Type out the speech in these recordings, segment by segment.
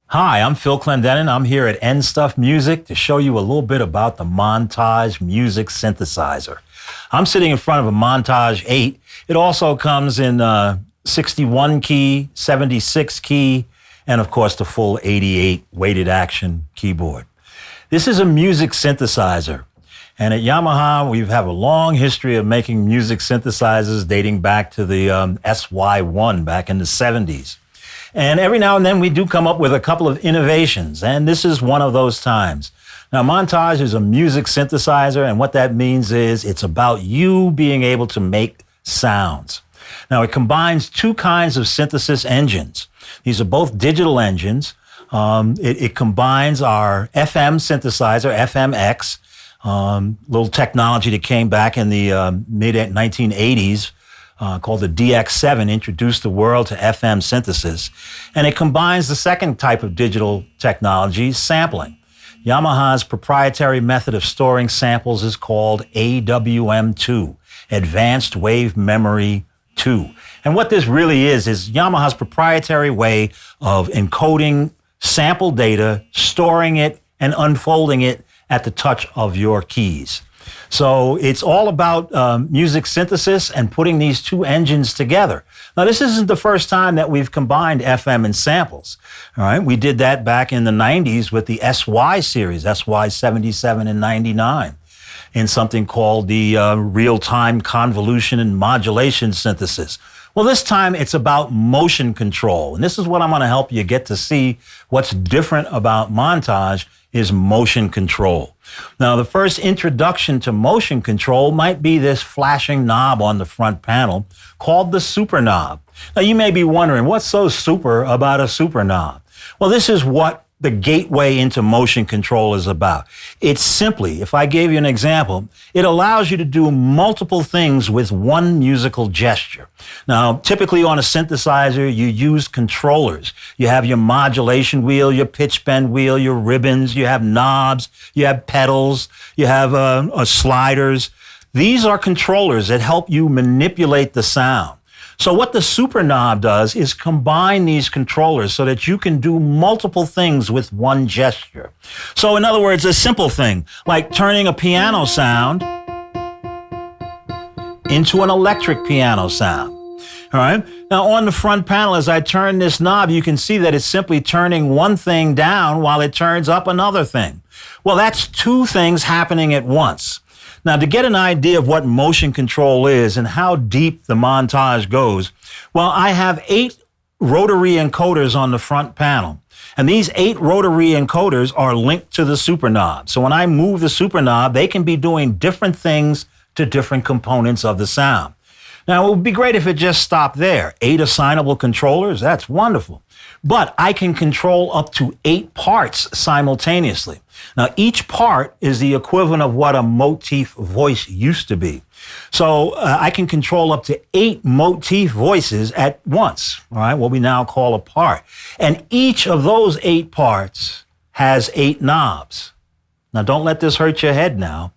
Hi, I'm Phil Clendeninn. I'm here at N Stuff Music to show you a little bit about the Montage music synthesizer. I'm sitting in front of a Montage 8. It also comes in 61 key, 76 key, and of course the full 88 weighted action keyboard. This is a music synthesizer. And at Yamaha, we have a long history of making music synthesizers dating back to the SY1 back in the 70s. And every now and then we do come up with a couple of innovations, and this is one of those times. Now, Montage is a music synthesizer, and what that means is it's about you being able to make sounds. Now, it combines two kinds of synthesis engines. These are both digital engines. It combines our FM synthesizer, FMX, little technology that came back in the mid-1980s, called the DX7, introduced the world to FM synthesis. And it combines the second type of digital technology, sampling. Yamaha's proprietary method of storing samples is called AWM2, Advanced Wave Memory 2. And what this really is Yamaha's proprietary way of encoding sample data, storing it, and unfolding it at the touch of your keys. So it's all about music synthesis and putting these two engines together. Now, this isn't the first time that we've combined FM and samples. All right, we did that back in the 90s with the SY series, SY 77 and 99, in something called the real-time convolution and modulation synthesis. Well, this time it's about motion control. And this is what I'm going to help you get to see what's different about Montage is motion control. Now, the first introduction to motion control might be this flashing knob on the front panel called the super knob. Now, you may be wondering, what's so super about a super knob? Well, this is what the gateway into motion control is about. It's simply, if I gave you an example, it allows you to do multiple things with one musical gesture. Now, typically on a synthesizer, you use controllers. You have your modulation wheel, your pitch bend wheel, your ribbons, you have knobs, you have pedals, you have sliders. These are controllers that help you manipulate the sound. So what the super knob does is combine these controllers so that you can do multiple things with one gesture. So in other words, a simple thing like turning a piano sound into an electric piano sound. All right. Now on the front panel, as I turn this knob, you can see that it's simply turning one thing down while it turns up another thing. Well, that's two things happening at once. Now, to get an idea of what motion control is and how deep the Montage goes, well, I have 8 rotary encoders on the front panel. And these 8 rotary encoders are linked to the super knob. So when I move the super knob, they can be doing different things to different components of the sound. Now, it would be great if it just stopped there. 8 assignable controllers, that's wonderful. But I can control up to 8 parts simultaneously. Now, each part is the equivalent of what a motif voice used to be. So I can control up to 8 motif voices at once, all right, what we now call a part. And each of those 8 parts has 8 knobs. Now, don't let this hurt your head now.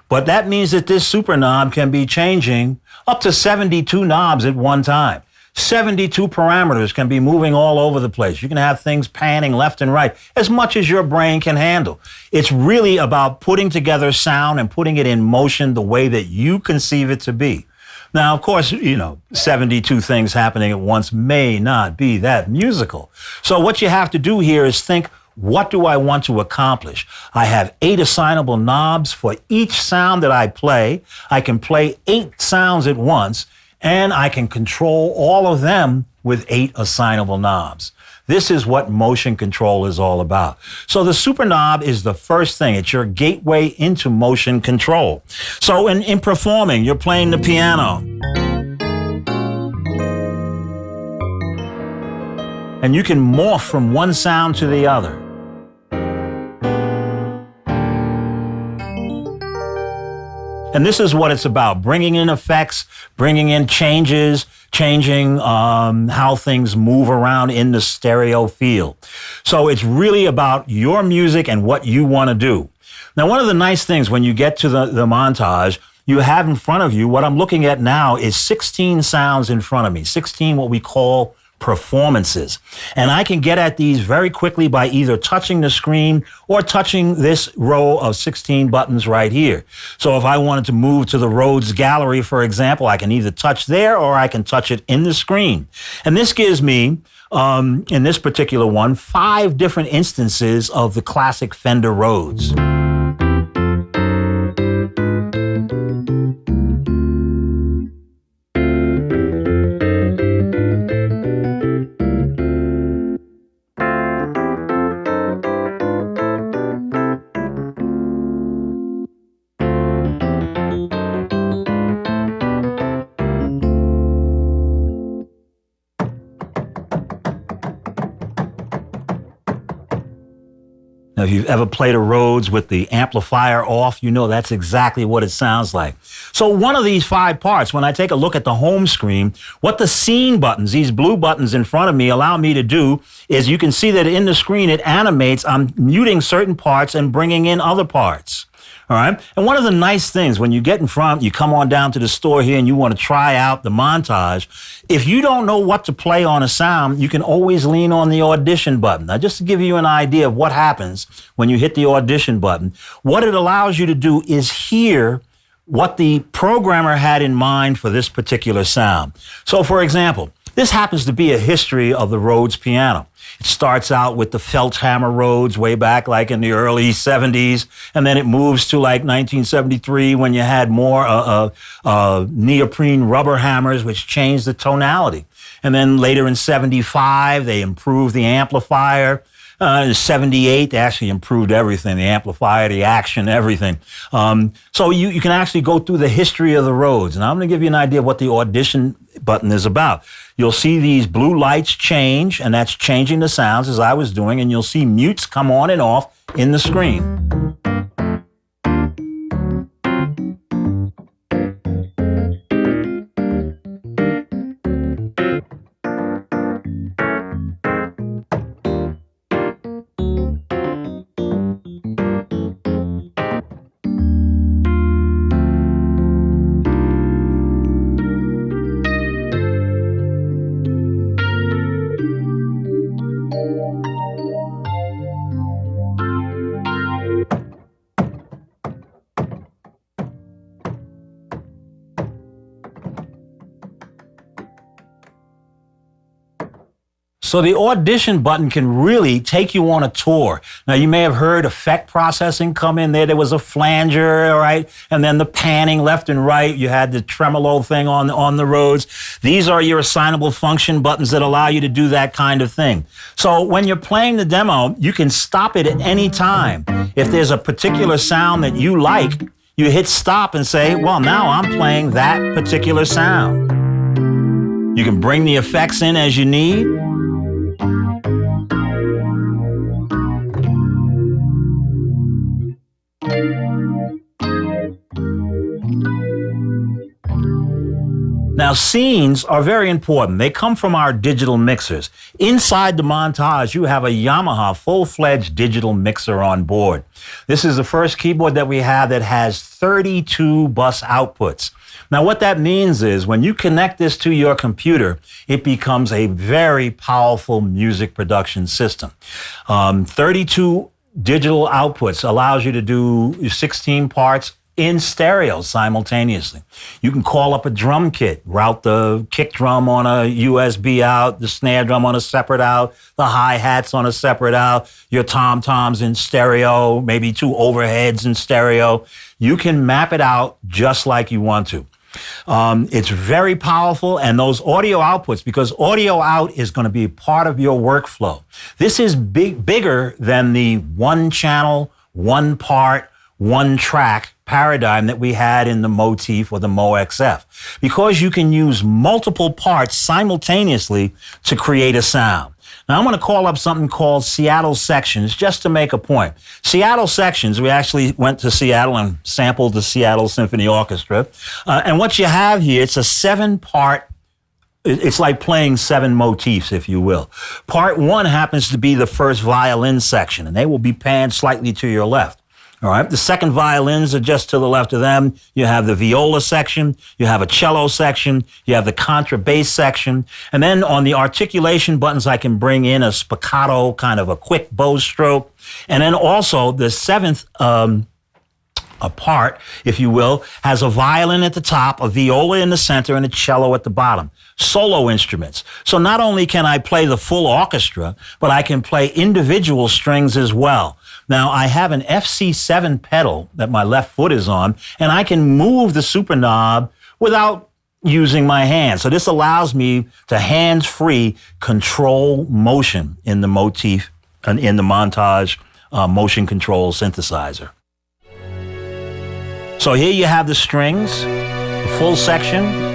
But that means that this super knob can be changing up to 72 knobs at one time. 72 parameters can be moving all over the place. You can have things panning left and right as much as your brain can handle. It's really about putting together sound and putting it in motion the way that you conceive it to be. Now, of course, 72 things happening at once may not be that musical. So what you have to do here is think, what do I want to accomplish? I have 8 assignable knobs for each sound that I play. I can play 8 sounds at once, and I can control all of them with 8 assignable knobs. This is what motion control is all about. So the super knob is the first thing. It's your gateway into motion control. So in performing, you're playing the piano. And you can morph from one sound to the other. And this is what it's about, bringing in effects, bringing in changes, changing how things move around in the stereo field. So it's really about your music and what you want to do. Now, one of the nice things when you get to the Montage, you have in front of you, what I'm looking at now is 16 sounds in front of me, 16 what we call performances. And I can get at these very quickly by either touching the screen or touching this row of 16 buttons right here. So if I wanted to move to the Rhodes Gallery, for example, I can either touch there or I can touch it in the screen. And this gives me, in this particular one, 5 different instances of the classic Fender Rhodes. Now, if you've ever played a Rhodes with the amplifier off, you know that's exactly what it sounds like. So one of these 5 parts, when I take a look at the home screen, what the scene buttons, these blue buttons in front of me, allow me to do is you can see that in the screen it animates. I'm muting certain parts and bringing in other parts. All right. And one of the nice things when you get in front, you come on down to the store here and you want to try out the Montage. If you don't know what to play on a sound, you can always lean on the Audition button. Now, just to give you an idea of what happens when you hit the Audition button, what it allows you to do is hear what the programmer had in mind for this particular sound. So, for example, this happens to be a history of the Rhodes piano. It starts out with the felt hammer Rhodes way back like in the early 70s, and then it moves to like 1973 when you had more neoprene rubber hammers, which changed the tonality. And then later in 75, they improved the amplifier. In 78, they actually improved everything, the amplifier, the action, everything. So you can actually go through the history of the Rhodes. And I'm going to give you an idea of what the Audition button is about. You'll see these blue lights change, and that's changing the sounds as I was doing, and you'll see mutes come on and off in the screen. So the Audition button can really take you on a tour. Now, you may have heard effect processing come in there. There was a flanger, all right, and then the panning left and right. You had the tremolo thing on the Rhodes. These are your assignable function buttons that allow you to do that kind of thing. So when you're playing the demo, you can stop it at any time. If there's a particular sound that you like, you hit stop and say, well, now I'm playing that particular sound. You can bring the effects in as you need. Now, scenes are very important. They come from our digital mixers. Inside the Montage, you have a Yamaha full-fledged digital mixer on board. This is the first keyboard that we have that has 32 bus outputs. Now, what that means is when you connect this to your computer, it becomes a very powerful music production system. 32 digital outputs allows you to do 16 parts in stereo simultaneously. You can call up a drum kit, route the kick drum on a USB out, the snare drum on a separate out, the hi-hats on a separate out, your tom-toms in stereo, maybe 2 overheads in stereo. You can map it out just like you want to. It's very powerful, and those audio outputs, because audio out is going to be part of your workflow. This is bigger than the one channel, one part, one track paradigm that we had in the Motif or the MoXF, because you can use multiple parts simultaneously to create a sound. Now, I'm going to call up something called Seattle Sections just to make a point. Seattle Sections, we actually went to Seattle and sampled the Seattle Symphony Orchestra. And what you have here, it's a 7-part. It's like playing 7 motifs, if you will. Part 1 happens to be the first violin section, and they will be panned slightly to your left. All right. The second violins are just to the left of them. You have the viola section. You have a cello section. You have the contrabass section. And then on the articulation buttons, I can bring in a spiccato, kind of a quick bow stroke. And then also the seventh part, if you will, has a violin at the top, a viola in the center, and a cello at the bottom. Solo instruments. So not only can I play the full orchestra, but I can play individual strings as well. Now, I have an FC7 pedal that my left foot is on, and I can move the super knob without using my hands. So this allows me to hands-free control motion in the motif and in the Montage motion control synthesizer. So here you have the strings, the full section.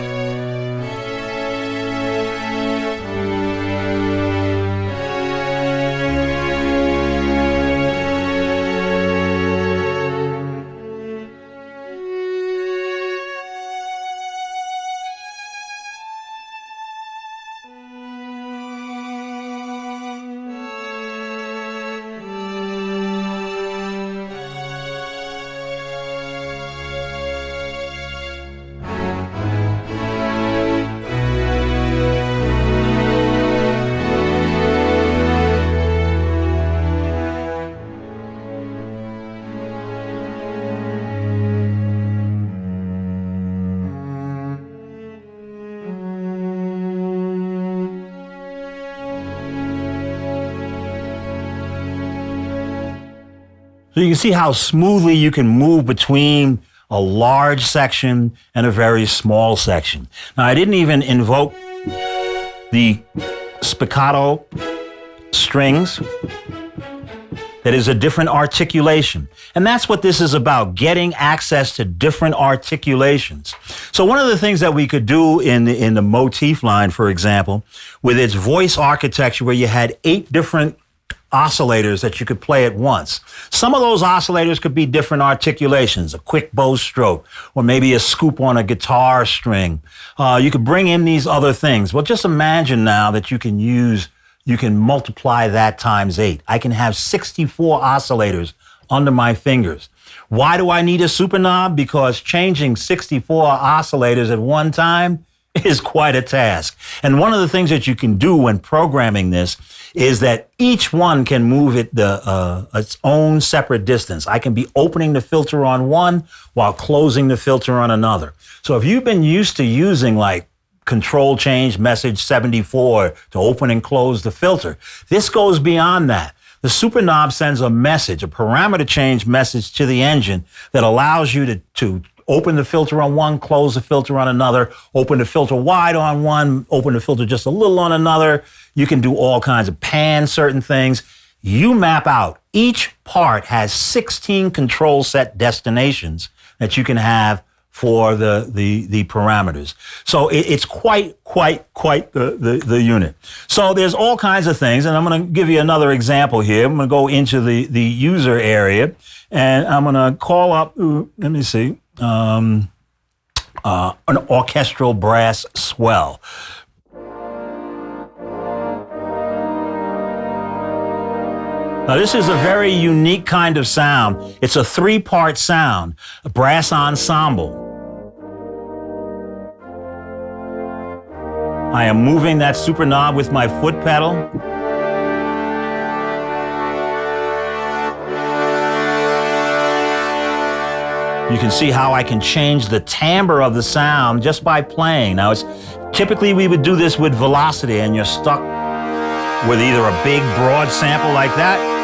So you can see how smoothly you can move between a large section and a very small section. Now, I didn't even invoke the spiccato strings. That is a different articulation. And that's what this is about, getting access to different articulations. So one of the things that we could do in the motif line, for example, with its voice architecture where you had 8 different oscillators that you could play at once. Some of those oscillators could be different articulations, a quick bow stroke, or maybe a scoop on a guitar string. You could bring in these other things. Well, just imagine now that you can multiply that times 8. I can have 64 oscillators under my fingers. Why do I need a super knob? Because changing 64 oscillators at one time is quite a task. And one of the things that you can do when programming this is that each one can move its own separate distance. I can be opening the filter on one while closing the filter on another. So if you've been used to using like control change message 74 to open and close the filter, this goes beyond that. The super knob sends a message, a parameter change message to the engine that allows you to open the filter on one, close the filter on another, open the filter wide on one, open the filter just a little on another. You can do all kinds of pan certain things. You map out. Each part has 16 control set destinations that you can have for the parameters. So it's quite the unit. So there's all kinds of things, and I'm going to give you another example here. I'm going to go into the user area, and I'm going to call up, let me see, an orchestral brass swell. Now, this is a very unique kind of sound. It's a 3-part sound, a brass ensemble. I am moving that super knob with my foot pedal. You can see how I can change the timbre of the sound just by playing. Now, typically we would do this with velocity, and you're stuck with either a big, broad sample like that,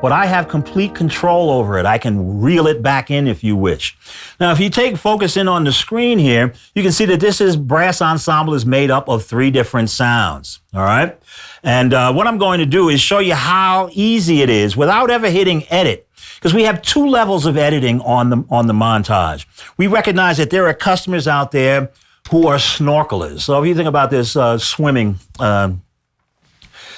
but I have complete control over it. I can reel it back in if you wish. Now, if you focus in on the screen here, you can see that this brass ensemble is made up of 3 different sounds, all right? And what I'm going to do is show you how easy it is without ever hitting edit, because we have 2 levels of editing on the Montage. We recognize that there are customers out there who are snorkelers. So if you think about this swimming,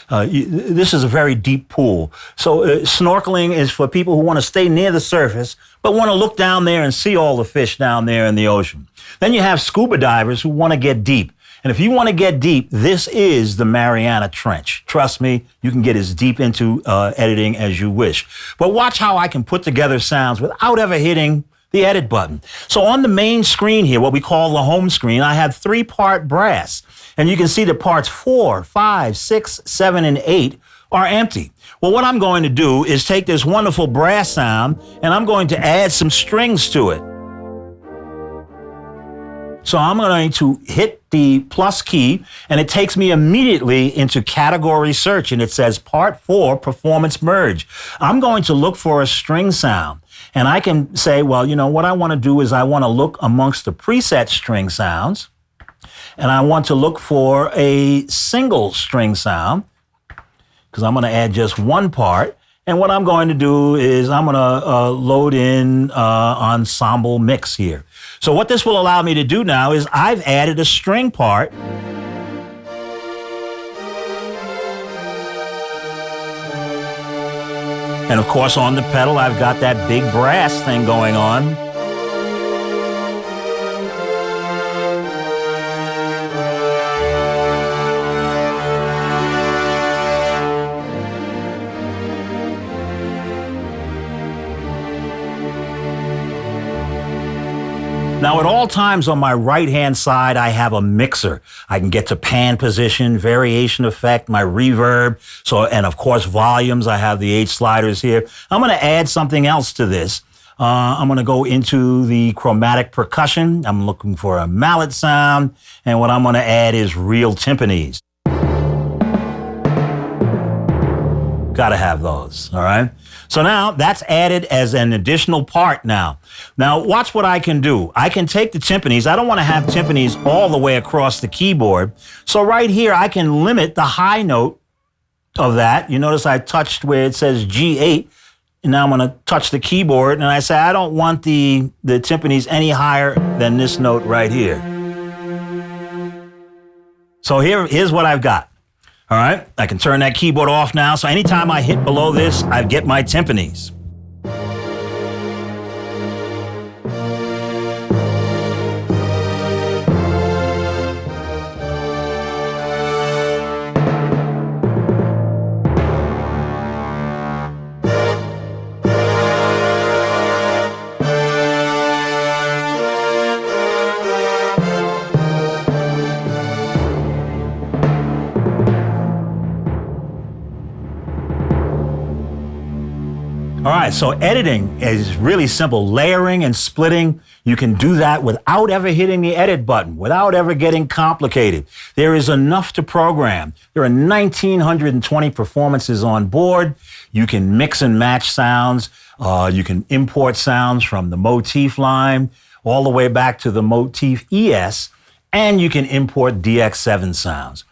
this is a very deep pool. So snorkeling is for people who want to stay near the surface, but want to look down there and see all the fish down there in the ocean. Then you have scuba divers who want to get deep. And if you want to get deep, this is the Mariana Trench. Trust me, you can get as deep into editing as you wish. But watch how I can put together sounds without ever hitting the edit button. So on the main screen here, what we call the home screen, I have 3-part brass. And you can see that parts 4, 5, 6, 7, and 8 are empty. Well, what I'm going to do is take this wonderful brass sound and I'm going to add some strings to it. So I'm going to hit the plus key and it takes me immediately into category search and it says part 4 performance merge. I'm going to look for a string sound and I can say, well, you know, what I want to do is I want to look amongst the preset string sounds and I want to look for a single string sound because I'm going to add just one part. And what I'm going to do is I'm going to load in ensemble mix here. So what this will allow me to do now is I've added a string part. And of course on the pedal I've got that big brass thing going on. Now, at all times on my right-hand side, I have a mixer. I can get to pan position, variation effect, my reverb, and of course, volumes. I have the 8 sliders here. I'm going to add something else to this. I'm going to go into the chromatic percussion. I'm looking for a mallet sound, and what I'm going to add is real timpanis. Got to have those, all right? So now that's added as an additional part now. Now watch what I can do. I can take the timpanis. I don't want to have timpanis all the way across the keyboard. So right here, I can limit the high note of that. You notice I touched where it says G8. And now I'm going to touch the keyboard and I say, I don't want the timpanis any higher than this note right here. So here's what I've got. All right, I can turn that keyboard off now. So anytime I hit below this, I get my timpanis. All right, so editing is really simple. Layering and splitting, you can do that without ever hitting the edit button, without ever getting complicated. There is enough to program. There are 1,920 performances on board. You can mix and match sounds. You can import sounds from the Motif line all the way back to the Motif ES, and you can import DX7 sounds.